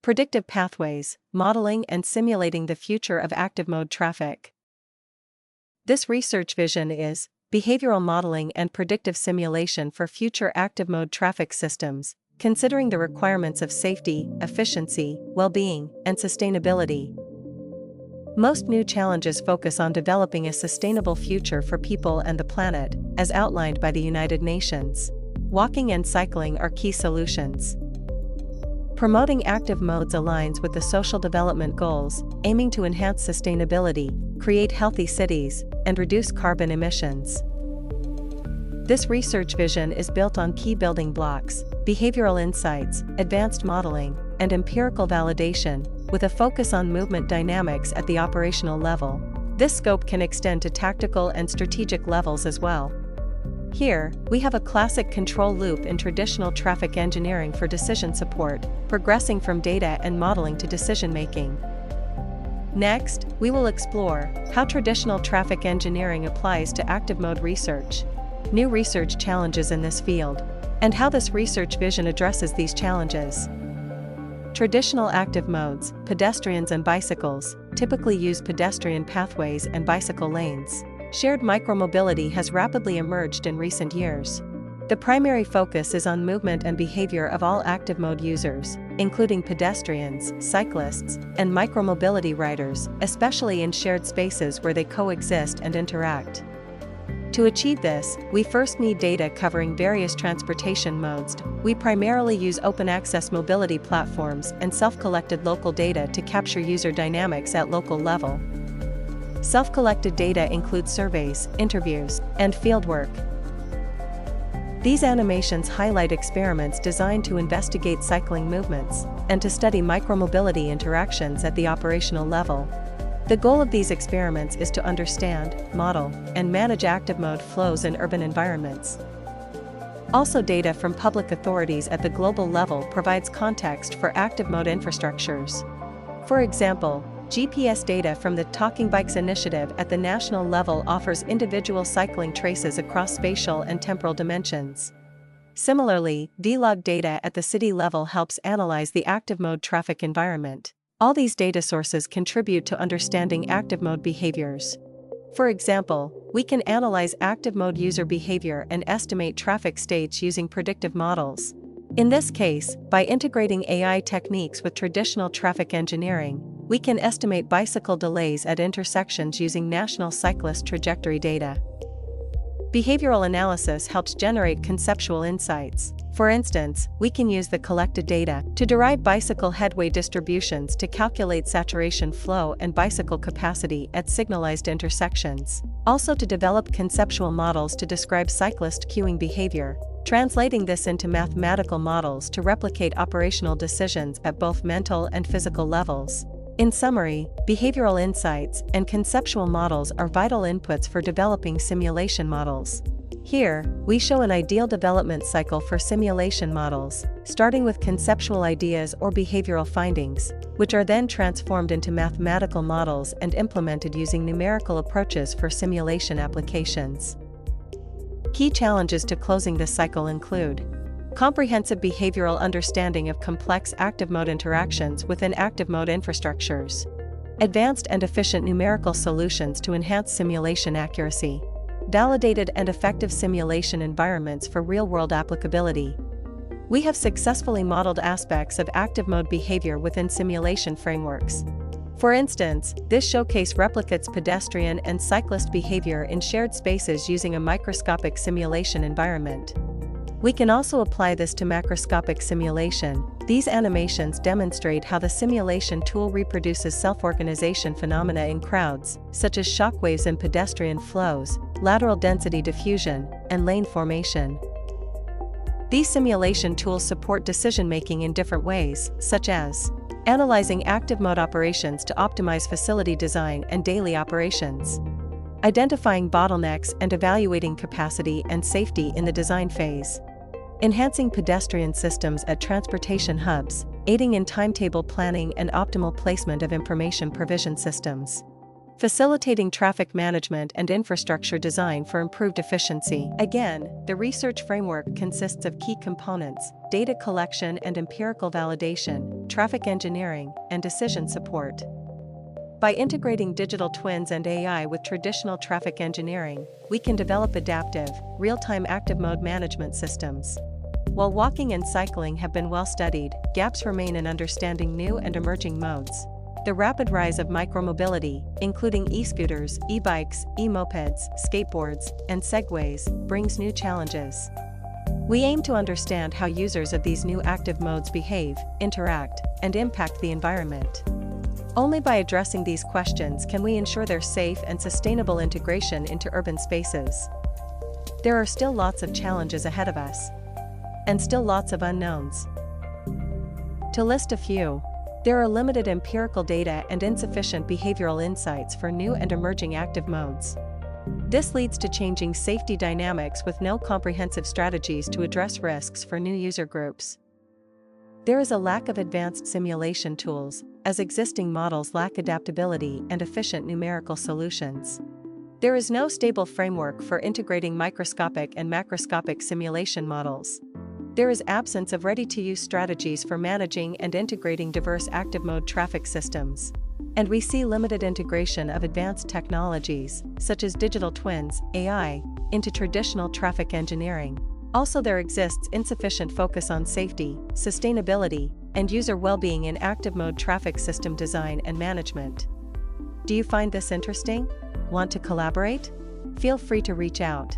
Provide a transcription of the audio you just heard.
Predictive pathways, modeling and simulating the future of active mode traffic. This research vision is behavioral modeling and predictive simulation for future active mode traffic systems, considering the requirements of safety, efficiency, well-being, and sustainability. Most new challenges focus on developing a sustainable future for people and the planet, as outlined by the United Nations. Walking and cycling are key solutions. Promoting active modes aligns with the social development goals, aiming to enhance sustainability, create healthy cities, and reduce carbon emissions. This research vision is built on key building blocks: behavioral insights, advanced modeling, and empirical validation, with a focus on movement dynamics at the operational level. This scope can extend to tactical and strategic levels as well. Here, we have a classic control loop in traditional traffic engineering for decision support, progressing from data and modeling to decision-making. Next, we will explore how traditional traffic engineering applies to active mode research, new research challenges in this field, and how this research vision addresses these challenges. Traditional active modes, pedestrians and bicycles, typically use pedestrian pathways and bicycle lanes. Shared micromobility has rapidly emerged in recent years. The primary focus is on movement and behavior of all active mode users, including pedestrians, cyclists, and micromobility riders, especially in shared spaces where they coexist and interact. To achieve this, we first need data covering various transportation modes. We primarily use open-access mobility platforms and self-collected local data to capture user dynamics at local level. Self-collected data include surveys, interviews, and fieldwork. These animations highlight experiments designed to investigate cycling movements and to study micromobility interactions at the operational level. The goal of these experiments is to understand, model, and manage active mode flows in urban environments. Also, data from public authorities at the global level provides context for active mode infrastructures. For example, GPS data from the Talking Bikes initiative at the national level offers individual cycling traces across spatial and temporal dimensions. Similarly, vlog data at the city level helps analyze the active mode traffic environment. All these data sources contribute to understanding active mode behaviors. For example, we can analyze active mode user behavior and estimate traffic states using predictive models. In this case, by integrating AI techniques with traditional traffic engineering, we can estimate bicycle delays at intersections using national cyclist trajectory data. Behavioral analysis helps generate conceptual insights. For instance, we can use the collected data to derive bicycle headway distributions to calculate saturation flow and bicycle capacity at signalized intersections. Also, to develop conceptual models to describe cyclist queuing behavior, translating this into mathematical models to replicate operational decisions at both mental and physical levels. In summary, behavioral insights and conceptual models are vital inputs for developing simulation models. Here, we show an ideal development cycle for simulation models, starting with conceptual ideas or behavioral findings, which are then transformed into mathematical models and implemented using numerical approaches for simulation applications. Key challenges to closing this cycle include comprehensive behavioral understanding of complex active mode interactions within active mode infrastructures, advanced and efficient numerical solutions to enhance simulation accuracy, validated and effective simulation environments for real-world applicability. We have successfully modeled aspects of active mode behavior within simulation frameworks. For instance, this showcase replicates pedestrian and cyclist behavior in shared spaces using a microscopic simulation environment. We can also apply this to macroscopic simulation. These animations demonstrate how the simulation tool reproduces self-organization phenomena in crowds, such as shockwaves in pedestrian flows, lateral density diffusion, and lane formation. These simulation tools support decision-making in different ways, such as analyzing active mode operations to optimize facility design and daily operations, identifying bottlenecks and evaluating capacity and safety in the design phase, enhancing pedestrian systems at transportation hubs, aiding in timetable planning and optimal placement of information provision systems, facilitating traffic management and infrastructure design for improved efficiency. Again, the research framework consists of key components: data collection and empirical validation, traffic engineering, and decision support. By integrating digital twins and AI with traditional traffic engineering, we can develop adaptive, real-time active mode management systems. While walking and cycling have been well studied, gaps remain in understanding new and emerging modes. The rapid rise of micromobility, including e-scooters, e-bikes, e-mopeds, skateboards, and segways, brings new challenges. We aim to understand how users of these new active modes behave, interact, and impact the environment. Only by addressing these questions can we ensure their safe and sustainable integration into urban spaces. There are still lots of challenges ahead of us, and still lots of unknowns. To list a few, there are limited empirical data and insufficient behavioral insights for new and emerging active modes. This leads to changing safety dynamics with no comprehensive strategies to address risks for new user groups. There is a lack of advanced simulation tools, as existing models lack adaptability and efficient numerical solutions. There is no stable framework for integrating microscopic and macroscopic simulation models. There is absence of ready-to-use strategies for managing and integrating diverse active mode traffic systems. And we see limited integration of advanced technologies, such as digital twins, AI, into traditional traffic engineering. Also, there exists insufficient focus on safety, sustainability, and user well-being in active mode traffic system design and management. Do you find this interesting? Want to collaborate? Feel free to reach out.